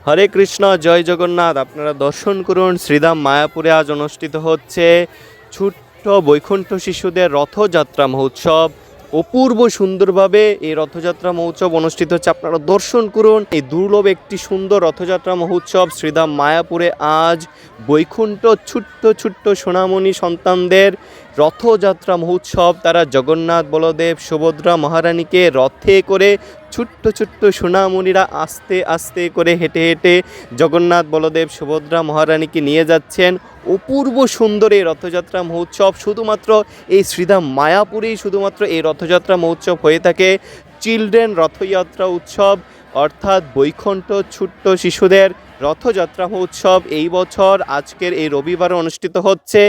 হরে কৃষ্ণ, জয় জগন্নাথ। আপনারা দর্শন করুন, শ্রীধাম মায়াপুরে আজ অনুষ্ঠিত হচ্ছে ছোট্ট বৈকুণ্ঠ শিশুদের রথযাত্রা মহোৎসব। অপূর্ব সুন্দরভাবে এই রথযাত্রা মহোৎসব অনুষ্ঠিত হচ্ছে, আপনারা দর্শন করুন। এই দুর্লভ একটি সুন্দর রথযাত্রা মহোৎসব শ্রীধাম মায়াপুরে আজ বৈকুণ্ঠ ছোট্ট ছোট্ট সোনামণি সন্তানদের রথযাত্রা মহোৎসব। তারা জগন্নাথ, বলদেব, সুভদ্রা মহারানীকে রথে করে ছোট্ট ছোট্ট সোনামণিরা আস্তে আস্তে করে হেঁটে হেঁটে জগন্নাথ, বলদেব, সুভদ্রা মহারানীকে নিয়ে যাচ্ছেন। অপূর্ব সুন্দর এই রথযাত্রা মহোৎসব শুধুমাত্র এই শ্রীধাম মায়াপুরেই শুধুমাত্র এই রথযাত্রা মহোৎসব হয়ে থাকে। চিলড্রেন রথযাত্রা উৎসব অর্থাৎ বৈকুণ্ঠ ছোট্ট শিশুদের রথযাত্রা মহোৎসব এই বছর আজকের এই রবিবারে অনুষ্ঠিত হচ্ছে।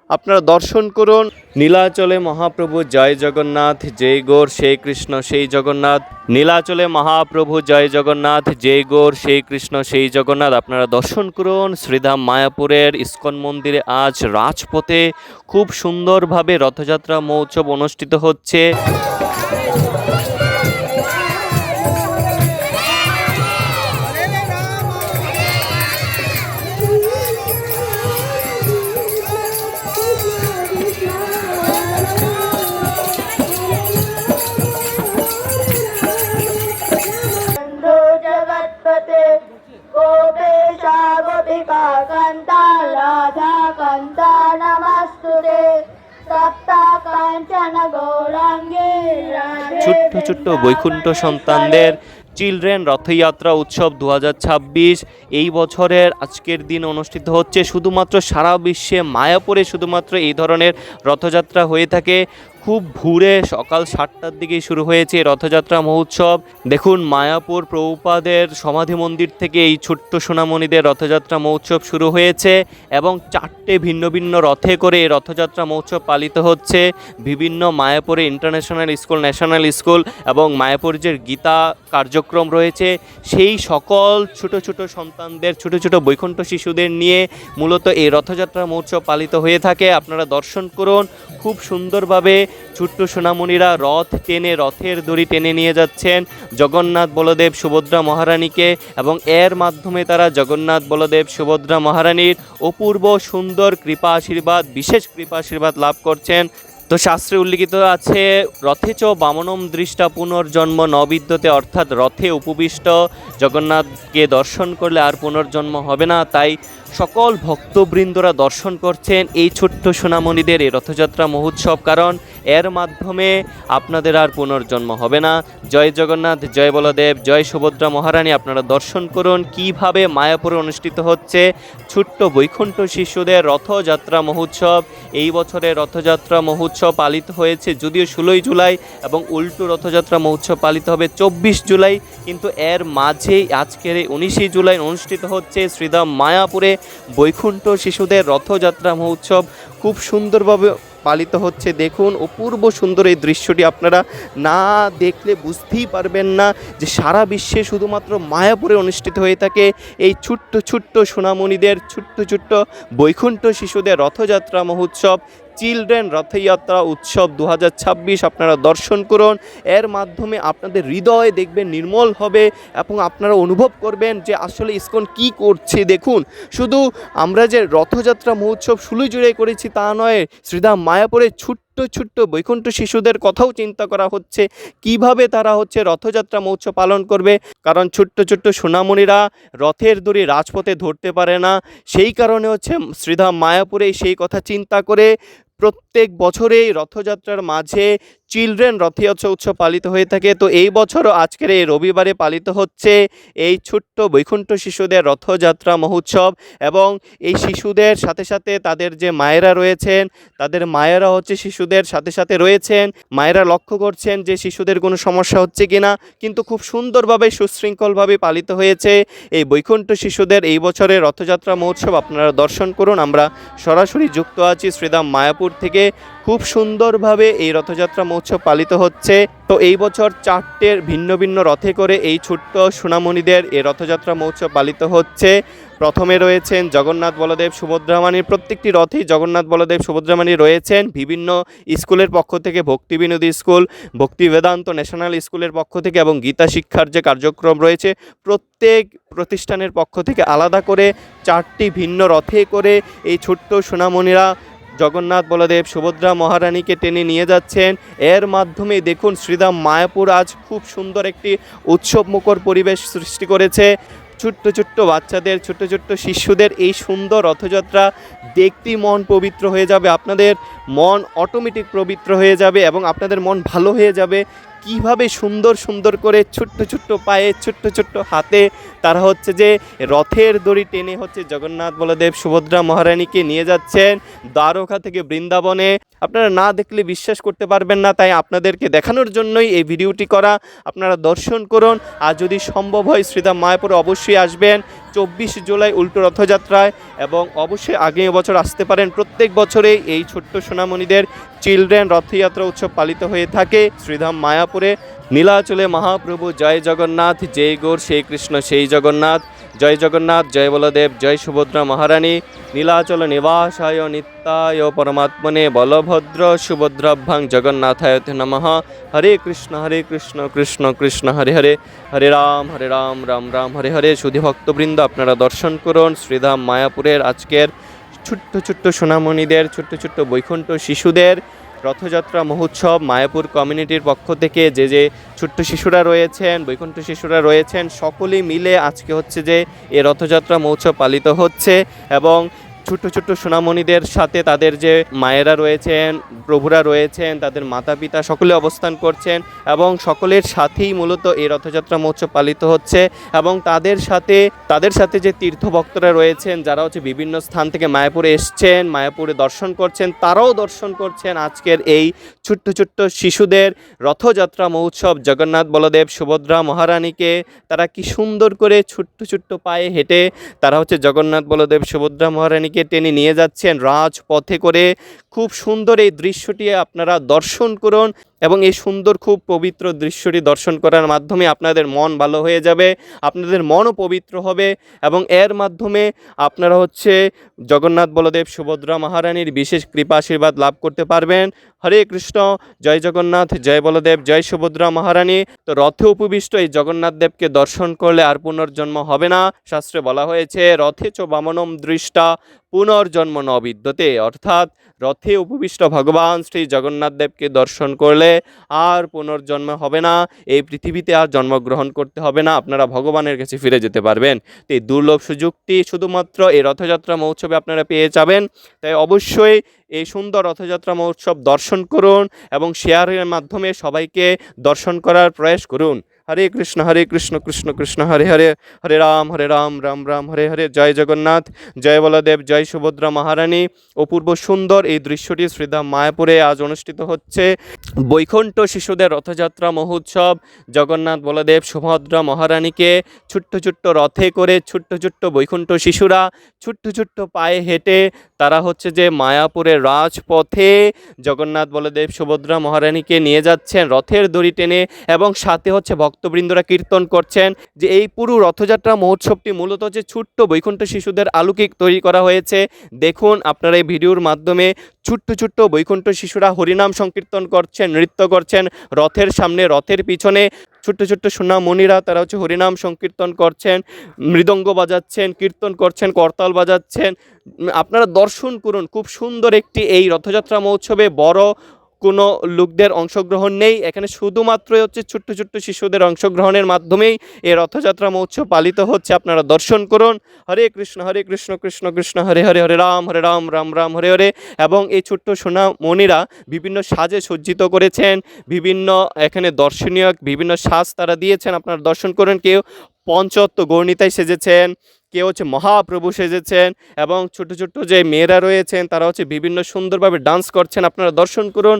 আপনারা দর্শন করুন। নীলাচলে মহাপ্রভু জয় জগন্নাথ, জয় গৌর সেই কৃষ্ণ সেই জগন্নাথ। নীলাচলে মহাপ্রভু জয় জগন্নাথ, জয় গৌর সেই কৃষ্ণ সেই জগন্নাথ। আপনারা দর্শন করুন। শ্রীধাম মায়াপুরের ইস্কন মন্দিরে আজ রাজপথে খুব সুন্দরভাবে রথযাত্রা মহোৎসব অনুষ্ঠিত হচ্ছে। ছোট্ট ছোট্ট বৈকুণ্ঠ সন্তানদের চিলড্রেন রথযাত্রা উৎসব 2026 এই বছরের আজকের দিন অনুষ্ঠিত হচ্ছে। শুধুমাত্র সারা বিশ্বে মায়াপুরে শুধুমাত্র এই ধরনের রথযাত্রা হয়ে থাকে। খুব ভোরে সকাল 7টার দিকেই শুরু হয়েছে রথযাত্রা মহোৎসব। দেখুন, মায়াপুর প্রভুপাদের সমাধি মন্দির থেকে এই ছোট্ট সোনামণিদের রথযাত্রা মহোৎসব শুরু হয়েছে এবং 4টে ভিন্ন ভিন্ন রথে করে এই রথযাত্রা মহোৎসব পালিত হচ্ছে। বিভিন্ন মায়াপুরে ইন্টারন্যাশনাল স্কুল, ন্যাশনাল স্কুল এবং মায়াপুর যে গীতা কার্যক্রম রয়েছে সেই সকল ছোট ছোট সন্তানদের, ছোট ছোট বৈকুণ্ঠ শিশুদের নিয়ে মূলত এই রথযাত্রা মহোৎসব পালিত হয়ে থাকে। আপনারা দর্শন করুন। খুব সুন্দরভাবে ছোট্ট সোনামণিরা রথ টেনে, রথের দড়ি টেনে নিয়ে যাচ্ছেন জগন্নাথ, বলদেব, সুভদ্রা মহারানীকে এবং এর মাধ্যমে তারা জগন্নাথ, বলদেব, সুভদ্রা মহারানীর অপূর্ব সুন্দর কৃপা আশীর্বাদ, বিশেষ কৃপা আশীর্বাদ লাভ করছেন। তো শাস্ত্রে উল্লিখিত আছে, রথে চ বামনম দৃষ্টা পুনর্জন্ম ন বিদ্যতে, অর্থাৎ রথে উপবিষ্ট জগন্নাথকে দর্শন করলে আর পুনর্জন্ম হবে না। তাই সকল ভক্তবৃন্দরা দর্শন করছেন এই ছোট্ট সোনামণিদের এই রথযাত্রা মহোৎসব, কারণ এর মাধ্যমে আপনাদের আর পুনর্জন্ম হবে না। জয় জগন্নাথ, জয় বলদেব, জয় সুভদ্রা মহারানী। আপনারা দর্শন করুন কিভাবে মায়াপুরে অনুষ্ঠিত হচ্ছে ছোট্ট বৈকুণ্ঠ শিশুদের রথযাত্রা মহোৎসব। এই বছরের রথযাত্রা মহোৎসব পালিত হয়েছে যদিও 16ই জুলাই এবং উল্টো রথযাত্রা মহোৎসব পালিত হবে 24 জুলাই, কিন্তু এর মাঝেই আজকের এই 19 জুলাই অনুষ্ঠিত হচ্ছে শ্রীধাম মায়াপুরে বৈকুণ্ঠ শিশুদের রথযাত্রা মহোৎসব। খুব সুন্দরভাবে পালিত হচ্ছে। দেখুন, অপূর্ব সুন্দর এই দৃশ্যটি আপনারা না দেখলে বুঝতেই পারবেন না যে সারা বিশ্বে শুধুমাত্র মায়াপুরে অনুষ্ঠিত হয়ে থাকে এই ছোট্ট ছোট্ট সোনামণিদের, ছোট্ট ছোট্ট বৈকুণ্ঠ শিশুদের রথযাত্রা মহোৎসব, চিলড্রেন রথযাত্রা উৎসব 2026। আপনারা দর্শন করুন। এর মাধ্যমে আপনাদের হৃদয় দেখবেন নির্মল হবে এবং আপনারা অনুভব করবেন যে আসলে ইসকন কি করছে। দেখুন, শুধু আমরা যে রথযাত্রা মহোৎসব 16 জুড়ে করেছি তা নয়, শ্রীধাম মায়াপুরে ছোট্ট ছোট্ট বৈকুণ্ঠ শিশুদের কথাও চিন্তা করা হচ্ছে কিভাবে তারা রথযাত্রা মহোৎসব পালন করবে। কারণ ছোট্ট ছোট্ট সোনামণিরা রথের দড়ি রাজপথে ধরতে পারে না, সেই কারণে শ্রীধাম মায়াপুরে সেই কথা চিন্তা করে প্রত্যেক বছরেই রথযাত্রার মাঝে চিলড্রেন রথযাত্রা উৎসব পালিত হয়ে থাকে। তো এই বছরও আজকের এই রবিবারে পালিত হচ্ছে এই ছোট্ট বৈকুণ্ঠ শিশুদের রথযাত্রা মহোৎসব এবং এই শিশুদের সাথে সাথে তাদের যে মায়েরা রয়েছেন, তাদের মায়েরা শিশুদের সাথে সাথে রয়েছেন। মায়েরা লক্ষ্য করছেন যে শিশুদের কোনো সমস্যা হচ্ছে কিনা, কিন্তু খুব সুন্দরভাবে সুশৃঙ্খলভাবে পালিত হয়েছে এই বৈকুণ্ঠ শিশুদের এই বছরের রথযাত্রা মহোৎসব। আপনারা দর্শন করুন। আমরা সরাসরি যুক্ত আছি শ্রীধাম মায়াপুর থেকে। খুব সুন্দরভাবে এই রথযাত্রা মহোৎসব পালিত হচ্ছে। তো এই বছর 4টের ভিন্ন ভিন্ন রথে করে এই ছোট্ট সোনামণিদের এই রথযাত্রা মহোৎসব পালিত হচ্ছে। প্রথমে রয়েছেন জগন্নাথ বলদেব সুভদ্রামাণির, প্রত্যেকটি রথেই জগন্নাথ বলদেব সুভদ্রামাণি রয়েছেন। বিভিন্ন স্কুলের পক্ষ থেকে, ভক্তি বিনোদী স্কুল, ভক্তি বেদান্ত ন্যাশনাল স্কুলের পক্ষ থেকে এবং গীতা শিক্ষার যে কার্যক্রম রয়েছে প্রত্যেক প্রতিষ্ঠানের পক্ষ থেকে আলাদা করে 4টি ভিন্ন রথে করে এই ছোট্ট সোনামণিরা জগন্নাথ বলদেব সুভদ্রা মহারানীকে টেনে নিয়ে যাচ্ছেন। এর মাধ্যমে দেখুন শ্রীধাম মায়াপুর আজ খুব সুন্দর একটি উৎসবমুখর পরিবেশ সৃষ্টি করেছে। ছোট্ট ছোট্ট বাচ্চাদের, ছোট্ট ছোট্ট শিশুদের এই সুন্দর রথযাত্রা দেখতেই মন পবিত্র হয়ে যাবে, আপনাদের মন অটোমেটিক পবিত্র হয়ে যাবে এবং আপনাদের মন ভালো হয়ে যাবে। কিভাবে সুন্দর সুন্দর করে ছোট্ট ছোট্ট পায়ে, ছোট্ট ছোট্ট হাতে তারা হচ্ছে যে রথের দড়ি টেনে হচ্ছে জগন্নাথ বলদেব সুভদ্রা মহারানীকে নিয়ে যাচ্ছেন দ্বারকা থেকে বৃন্দাবনে। আপনারা না দেখলে বিশ্বাস করতে পারবেন না, তাই আপনাদেরকে দেখানোর জন্যই এই ভিডিওটি করা। আপনারা দর্শন করুন, আর যদি সম্ভব হয় শ্রীধাম মায়াপুরে অবশ্যই আসবেন 24 জুলাই উল্টো রথযাত্রায়, এবং অবশ্যই আগামী বছর আসতে পারেন। প্রত্যেক বছরেই এই ছোট্ট সোনামণিদের চিলড্রেন রথযাত্রা উৎসব পালিত হয়ে থাকে শ্রীধাম মায়াপুরে। নীলাচলে মহাপ্রভু জয় জগন্নাথ, জয় গৌর সেই কৃষ্ণ সেই জগন্নাথ, জয় জগন্নাথ, জয় বলদেব, জয় সুভদ্রা মহারানী। নীলাচল নিবাসায় নিত্যায় পরমাত্মনে বলভদ্র সুভদ্রাভ্যাং জগন্নাথায় নমঃ। হরে কৃষ্ণ কৃষ্ণ কৃষ্ণ হরে হরে, হরে রাম রাম রাম হরে হরে। সুধী ভক্তবৃন্দ, আপনারা দর্শন করুন শ্রীধাম মায়াপুরের আজকের ছোট্ট ছোট্ট সোনামণিদের, ছোট্ট ছোট্ট বৈকুণ্ঠ শিশুদের রথযাত্রা মহোৎসব। মায়াপুর কমিউনিটির পক্ষ থেকে যে যে ছোট্ট শিশুরা রয়েছেন, বৈকুণ্ঠ শিশুরা রয়েছেন, সকলেই মিলে আজকে হচ্ছে যে এই রথযাত্রা মহোৎসব পালিত হচ্ছে। এবং ছোট্ট ছোট্ট সোনামণিদের সাথে তাদের যে মায়েরা রয়েছেন, প্রভুরা রয়েছেন, তাদের মাতা পিতা সকলে অবস্থান করছেন এবং সকলের সাথেই মূলত এই রথযাত্রা মহোৎসব পালিত হচ্ছে। এবং তাদের সাথে যে তীর্থভক্তরা রয়েছেন, যারা হচ্ছে বিভিন্ন স্থান থেকে মায়াপুরে এসছেন, মায়াপুরে দর্শন করছেন, তারাও দর্শন করছেন আজকের এই ছোট্ট ছোট্ট শিশুদের রথযাত্রা মহোৎসব। জগন্নাথ বলদেব সুভদ্রা মহারানীকে তারা কি সুন্দর করে ছোট্ট ছোট্ট পায়ে হেঁটে তারা হচ্ছে জগন্নাথ বলদেব সুভদ্রা মহারানীকে টেনে নিয়ে যাচ্ছেন রাজপথে করে। খুব সুন্দর এই দৃশ্যটি আপনারা দর্শন করুন এবং এই সুন্দর খুব পবিত্র দৃশ্যটি দর্শন করার মাধ্যমে আপনাদের মন ভালো হয়ে যাবে, আপনাদের মনও পবিত্র হবে এবং এর মাধ্যমে আপনারা হচ্ছে জগন্নাথ বলদেব সুভদ্রা মহারানীর বিশেষ কৃপা আশীর্বাদ লাভ করতে পারবেন। হরে কৃষ্ণ, জয় জগন্নাথ, জয় বলদেব, জয় সুভদ্রা মহারানী। তো রথে উপবিষ্ট এই জগন্নাথ দেবকে দর্শন করলে আর পুনর্জন্ম হবে না। শাস্ত্রে বলা হয়েছে রথে চ বামনম দৃষ্টা পুনর্জন্ম ন বিদ্যতে, অর্থাৎ রথে উপবিষ্ট ভগবান শ্রী জগন্নাথ দেবকে দর্শন করলে আর পুনর্জন্ম হবে না, এই পৃথিবীতে আর জন্মগ্রহণ করতে হবে না, আপনারা ভগবানের কাছে ফিরে যেতে পারবেন। তো এই দুর্লভ সুযোগটি শুধুমাত্র এই রথযাত্রা মহোৎসবে আপনারা পেয়ে যাবেন। তাই অবশ্যই এই সুন্দর রথযাত্রা মহোৎসব দর্শন করুন এবং শেয়ারের মাধ্যমে সবাইকে দর্শন করার প্রয়াস করুন। হরে কৃষ্ণ কৃষ্ণ কৃষ্ণ হরে হরে, হরে রাম রাম রাম হরে হরে। জয় জগন্নাথ, জয় বলদেব, জয় সুভদ্রা মহারানী। অপূর্ব সুন্দর এই দৃশ্যটি শ্রীধাম মায়াপুরে আজ অনুষ্ঠিত হচ্ছে। বৈকুণ্ঠ শিশুদের রথযাত্রা মহোৎসব। জগন্নাথ বলদেব সুভদ্রা মহারানীকে ছোট্ট ছোট্ট রথে করে ছোট্ট ছোট্ট বৈকুণ্ঠ শিশুরা ছোট্ট ছোট্ট পায়ে হেঁটে তারা হচ্ছে যে মায়াপুরের রাজপথে জগন্নাথ বলদেব সুভদ্রা মহারানীকে নিয়ে যাচ্ছেন রথের দড়ি টেনে, এবং সাথে হচ্ছে ভক্তবৃন্দরা কীর্তন করছেন। যে এই পুরো রথযাত্রা মহোৎসবটি মূলত হচ্ছে ছোট্ট বৈকুণ্ঠ শিশুদের আলৌকিক তৈরি করা হয়েছে। দেখুন আপনারা এই ভিডিওর মাধ্যমে ছোট্ট ছোট্ট বৈকুণ্ঠ শিশুরা হরিনাম সংকীর্তন করছেন, নৃত্য করছেন রথের সামনে, রথের পিছনে ছোট্ট ছোট্ট সোনামণিরা তারা হচ্ছে হরিনাম সংকীর্তন করছেন, মৃদঙ্গ বাজাচ্ছেন, কীর্তন করছেন, করতাল বাজাচ্ছেন। আপনারা দর্শন করুন, খুব সুন্দর একটি এই রথযাত্রা মহোৎসবে বড় কোনো লোকদের অংশগ্রহণ নেই, এখানে শুধুমাত্রই হচ্ছে ছোট্ট ছোট্ট শিশুদের অংশগ্রহণের মাধ্যমেই এই রথযাত্রা মহোৎসব পালিত হচ্ছে। আপনারা দর্শন করুন। হরে কৃষ্ণ কৃষ্ণ কৃষ্ণ হরে হরে, হরে রাম রাম রাম হরে হরে। এবং এই ছোট্ট সোনামণিরা বিভিন্ন সাজে সজ্জিত করেছেন, বিভিন্ন এখানে দর্শনীয় বিভিন্ন সাজ তারা দিয়েছেন, আপনারা দর্শন করুন। কেউ পঞ্চত্ব গৌরনীতায় সেজেছেন, কেউ হচ্ছে মহাপ্রভু সেজেছেন এবং ছোট ছোট যে মেয়েরা রয়েছেন তারা হচ্ছে বিভিন্ন সুন্দরভাবে ডান্স করছেন। আপনারা দর্শন করুন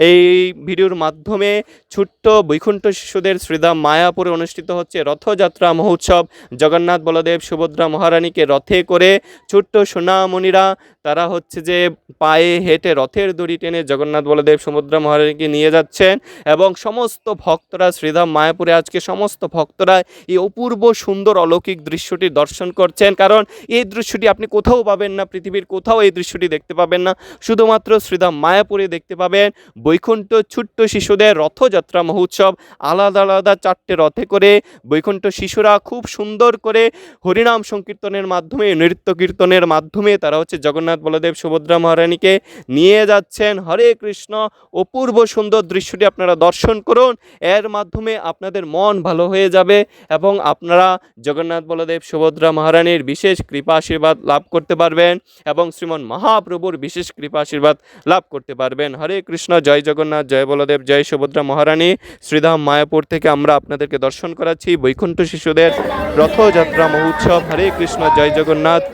এই ভিডিওর মাধ্যমে। ছোট্ট বৈকুণ্ঠ শিশুদের শ্রীধাম মায়াপুরে অনুষ্ঠিত হচ্ছে রথযাত্রা মহোৎসব। জগন্নাথ বলদেব সুভদ্রা মহারানীকে রথে করে ছোট্ট সোনামণিরা তারা হচ্ছে যে পায়ে হেঁটে রথের দড়ি টেনে জগন্নাথ বলদেব সুভদ্রা মহারানীকে নিয়ে যাচ্ছেন এবং সমস্ত ভক্তরা শ্রীধাম মায়াপুরে আজকে সমস্ত ভক্তরা এই অপূর্ব সুন্দর অলৌকিক দৃশ্যটি দর্শন করছেন। কারণ এই দৃশ্যটি আপনি কোথাও পাবেন না, পৃথিবীর কোথাও এই দৃশ্যটি দেখতে পাবেন না, শুধুমাত্র শ্রীধাম মায়াপুরে দেখতে পাবেন। বৈকুণ্ঠ ছোট্ট শিশুদের রথযাত্রা মহোৎসব, আলাদা আলাদা 4টে রথে করে বৈকুণ্ঠ শিশুরা খুব সুন্দর করে হরিনাম সংকীর্তনের মাধ্যমে, নৃত্য কীর্তনের মাধ্যমে তারা হচ্ছে জগন্নাথ বলদেব সুভদ্রা মহারানীকে নিয়ে যাচ্ছেন। হরে কৃষ্ণ। অপূর্ব সুন্দর দৃশ্যটি আপনারা দর্শন করুন, এর মাধ্যমে আপনাদের মন ভালো হয়ে যাবে এবং আপনারা জগন্নাথ বলদেব সুভদ্রা মহারানীর বিশেষ কৃপা আশীর্বাদ লাভ করতে পারবেন এবং শ্রীমন মহাপ্রভুর বিশেষ কৃপা আশীর্বাদ লাভ করতে পারবেন। হরে কৃষ্ণ। জয় জগন্নাথ, জয় বলদেব, জয় সুভদ্রা মহারানী। শ্রীধাম মায়াপুর থেকে আমরা আপনাদেরকে দর্শন করাচ্ছি বৈকুণ্ঠ শিশুদের রথযাত্রা মহোৎসব। হরে কৃষ্ণ। জয় জগন্নাথ।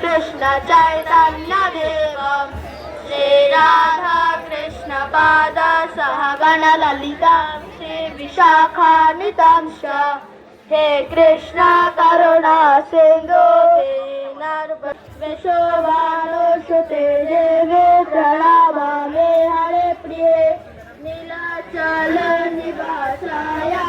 कृष्ण चैतन्य देवम श्री राधा कृष्ण पाद सहगण ललिता श्री विशाखान्वितं हे कृष्ण करुणा सिंधु शोभानुसुते देवे प्रणमामि हरे प्रिय नीलाचल निवासाय